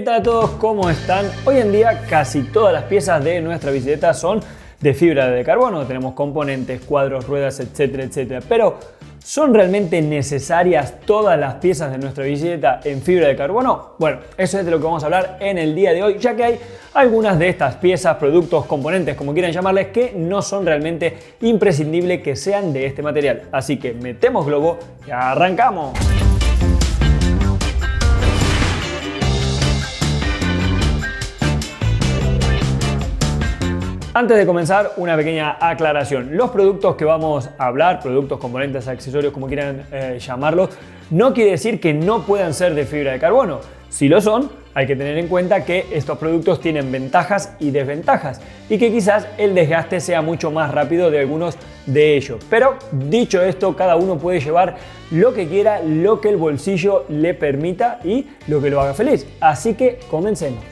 ¿Qué tal a todos? ¿Cómo están? Hoy en día casi todas las piezas de nuestra bicicleta son de fibra de carbono. Tenemos componentes, cuadros, ruedas, etcétera, etcétera. Pero ¿son realmente necesarias todas las piezas de nuestra bicicleta en fibra de carbono? Bueno, eso es de lo que vamos a hablar en el día de hoy, ya que hay algunas de estas piezas, productos, componentes, como quieran llamarles, que no son realmente imprescindibles que sean de este material. Así que metemos globo y arrancamos. Antes de comenzar, una pequeña aclaración. Los productos que vamos a hablar, productos, componentes, accesorios, como quieran llamarlos, no quiere decir que no puedan ser de fibra de carbono. Si lo son, hay que tener en cuenta que estos productos tienen ventajas y desventajas y que quizás el desgaste sea mucho más rápido de algunos de ellos. Pero dicho esto, cada uno puede llevar lo que quiera, lo que el bolsillo le permita y lo que lo haga feliz. Así que comencemos.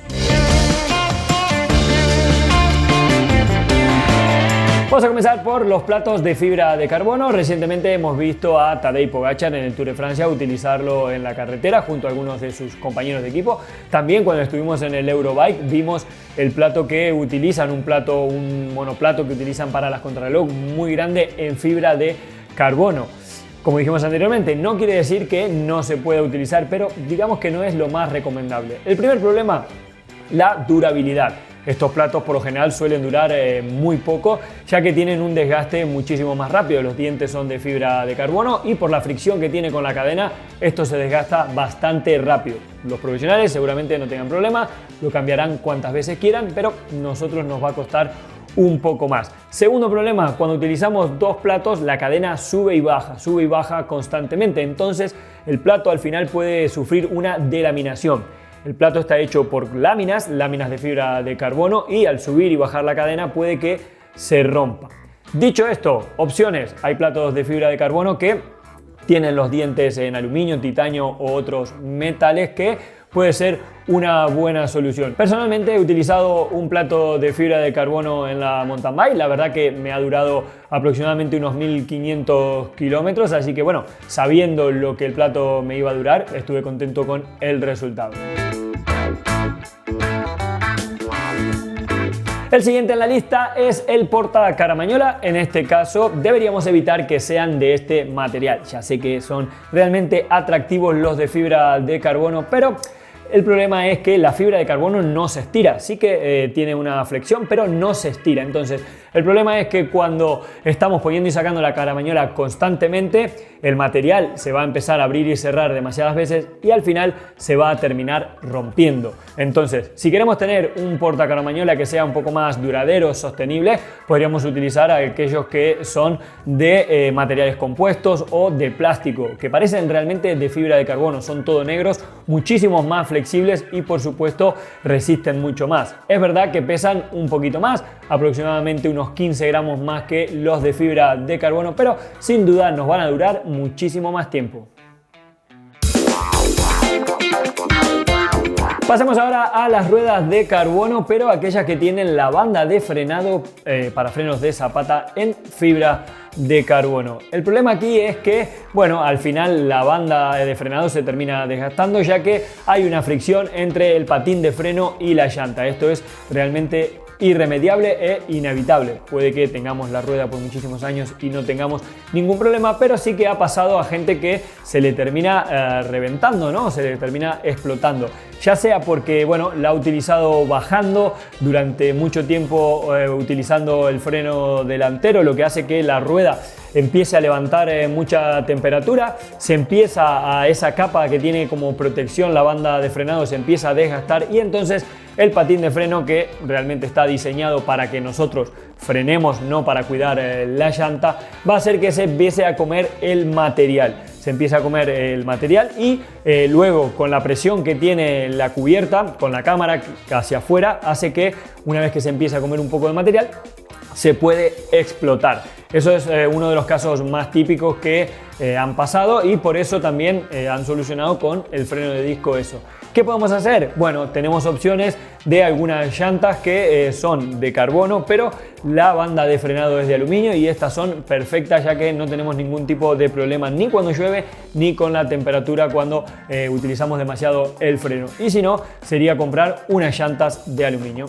Vamos a comenzar por los platos de fibra de carbono. Recientemente hemos visto a Tadej Pogačar en el Tour de Francia utilizarlo en la carretera junto a algunos de sus compañeros de equipo. También cuando estuvimos en el Eurobike vimos el plato que utilizan, un monoplato que utilizan para las contrarreloj muy grande en fibra de carbono. Como dijimos anteriormente, no quiere decir que no se pueda utilizar, pero digamos que no es lo más recomendable. El primer problema, la durabilidad. Estos platos por lo general suelen durar muy poco, ya que tienen un desgaste muchísimo más rápido. Los dientes son de fibra de carbono y por la fricción que tiene con la cadena, esto se desgasta bastante rápido. Los profesionales seguramente no tengan problema, lo cambiarán cuantas veces quieran, pero nosotros nos va a costar un poco más. Segundo problema, cuando utilizamos dos platos, la cadena sube y baja constantemente. Entonces el plato al final puede sufrir una delaminación. El plato está hecho por láminas de fibra de carbono y al subir y bajar la cadena puede que se rompa. Dicho esto, opciones. Hay platos de fibra de carbono que tienen los dientes en aluminio, titanio o otros metales que puede ser una buena solución. Personalmente he utilizado un plato de fibra de carbono en la mountain bike. La verdad que me ha durado aproximadamente unos 1500 kilómetros, así que bueno, sabiendo lo que el plato me iba a durar, estuve contento con el resultado. El siguiente en la lista es el portacaramañola. En este caso deberíamos evitar que sean de este material. Ya sé que son realmente atractivos los de fibra de carbono, pero el problema es que la fibra de carbono no se estira. Sí que tiene una flexión, pero no se estira. Entonces el problema es que cuando estamos poniendo y sacando la caramañola constantemente, el material se va a empezar a abrir y cerrar demasiadas veces y al final se va a terminar rompiendo. Entonces, si queremos tener un portacaramañola que sea un poco más duradero, sostenible, podríamos utilizar aquellos que son de materiales compuestos o de plástico, que parecen realmente de fibra de carbono. Son todo negros, muchísimos más flexibles y por supuesto resisten mucho más. Es verdad que pesan un poquito más, aproximadamente unos 15 gramos más que los de fibra de carbono, pero sin duda nos van a durar muchísimo más tiempo. Pasemos ahora a las ruedas de carbono, pero aquellas que tienen la banda de frenado para frenos de zapata en fibra de carbono. El problema aquí es que, bueno, al final la banda de frenado se termina desgastando, ya que hay una fricción entre el patín de freno y la llanta. Esto es realmente irremediable e inevitable. Puede que tengamos la rueda por muchísimos años y no tengamos ningún problema, pero sí que ha pasado a gente que se le termina reventando, ¿no? Se le termina explotando. Ya sea porque, bueno, la ha utilizado bajando durante mucho tiempo, utilizando el freno delantero, lo que hace que la rueda empiece a levantar mucha temperatura, se empieza a esa capa que tiene como protección la banda de frenado, se empieza a desgastar y entonces el patín de freno, que realmente está diseñado para que nosotros frenemos, no para cuidar la llanta, va a hacer que se empiece a comer el material. Se empieza a comer el material y luego con la presión que tiene la cubierta, con la cámara hacia afuera, hace que una vez que se empieza a comer un poco de material, se puede explotar. Eso es uno de los casos más típicos que han pasado y por eso también han solucionado con el freno de disco eso. ¿Qué podemos hacer? Bueno, tenemos opciones de algunas llantas que son de carbono, pero la banda de frenado es de aluminio y estas son perfectas ya que no tenemos ningún tipo de problema ni cuando llueve ni con la temperatura cuando utilizamos demasiado el freno. Y si no, sería comprar unas llantas de aluminio.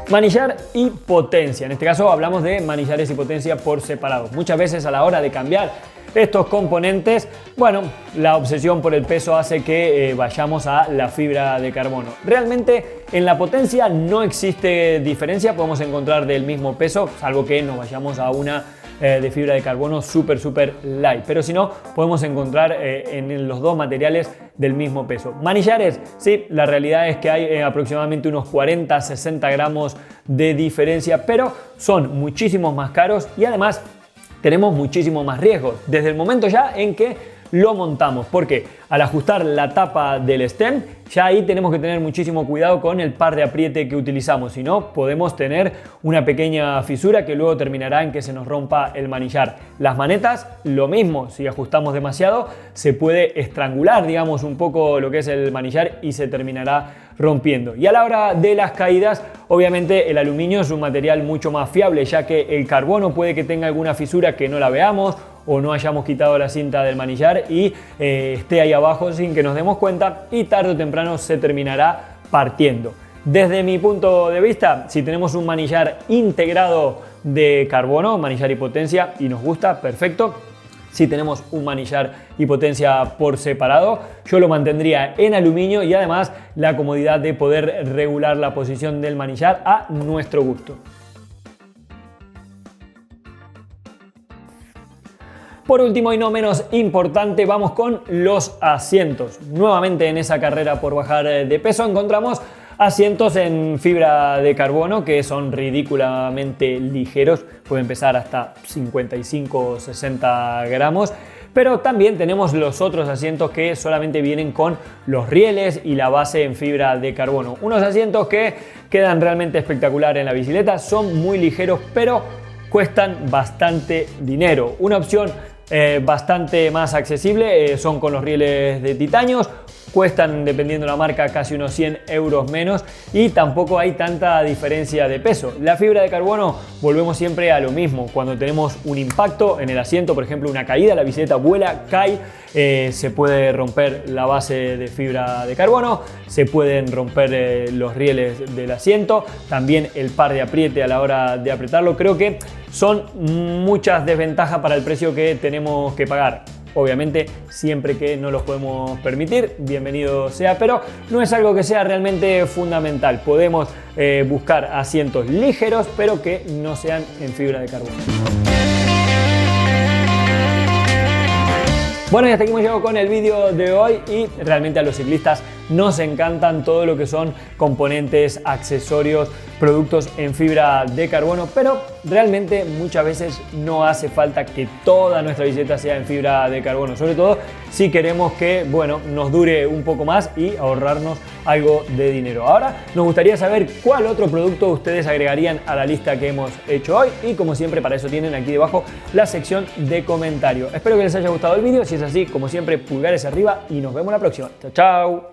Manillar y potencia. En este caso hablamos de manillares y potencia por separado. Muchas veces a la hora de cambiar estos componentes, bueno, la obsesión por el peso hace que vayamos a la fibra de carbono. Realmente en la potencia no existe diferencia, podemos encontrar del mismo peso, salvo que nos vayamos a una de fibra de carbono súper light, pero si no podemos encontrar en los dos materiales del mismo peso. Manillares, sí, la realidad es que hay aproximadamente unos 40-60 gramos de diferencia, pero son muchísimos más caros y además tenemos muchísimo más riesgos desde el momento ya en que lo montamos, porque al ajustar la tapa del stem ya ahí tenemos que tener muchísimo cuidado con el par de apriete que utilizamos, si no podemos tener una pequeña fisura que luego terminará en que se nos rompa el manillar. Las manetas, lo mismo, si ajustamos demasiado se puede estrangular, digamos, un poco lo que es el manillar y se terminará rompiendo. Y a la hora de las caídas, obviamente el aluminio es un material mucho más fiable, ya que el carbono puede que tenga alguna fisura que no la veamos o no hayamos quitado la cinta del manillar y esté ahí abajo sin que nos demos cuenta y tarde o temprano se terminará partiendo. Desde mi punto de vista, si tenemos un manillar integrado de carbono, manillar y potencia, y nos gusta, perfecto. Si tenemos un manillar y potencia por separado, yo lo mantendría en aluminio y además la comodidad de poder regular la posición del manillar a nuestro gusto. Por último y no menos importante, vamos con los asientos. Nuevamente en esa carrera por bajar de peso encontramos asientos en fibra de carbono que son ridículamente ligeros, pueden pesar hasta 55 o 60 gramos. Pero también tenemos los otros asientos que solamente vienen con los rieles y la base en fibra de carbono. Unos asientos que quedan realmente espectacular en la bicicleta, son muy ligeros pero cuestan bastante dinero. Una opción bastante más accesible son con los rieles de titanio. Cuestan, dependiendo de la marca, casi unos 100 euros menos y tampoco hay tanta diferencia de peso. La fibra de carbono, volvemos siempre a lo mismo. Cuando tenemos un impacto en el asiento, por ejemplo una caída, la bicicleta vuela, cae, se puede romper la base de fibra de carbono, se pueden romper los rieles del asiento, también el par de apriete a la hora de apretarlo. Creo que son muchas desventajas para el precio que tenemos que pagar. Obviamente, siempre que no los podemos permitir, bienvenido sea, pero no es algo que sea realmente fundamental. Podemos buscar asientos ligeros, pero que no sean en fibra de carbono. Bueno, y hasta aquí hemos llegado con el vídeo de hoy y realmente a los ciclistas nos encantan todo lo que son componentes, accesorios, productos en fibra de carbono, pero realmente muchas veces no hace falta que toda nuestra bicicleta sea en fibra de carbono, sobre todo si queremos que, bueno, nos dure un poco más y ahorrarnos algo de dinero. Ahora nos gustaría saber cuál otro producto ustedes agregarían a la lista que hemos hecho hoy y como siempre para eso tienen aquí debajo la sección de comentarios. Espero que les haya gustado el vídeo, si es así, como siempre, pulgares arriba y nos vemos la próxima. Chao, chao.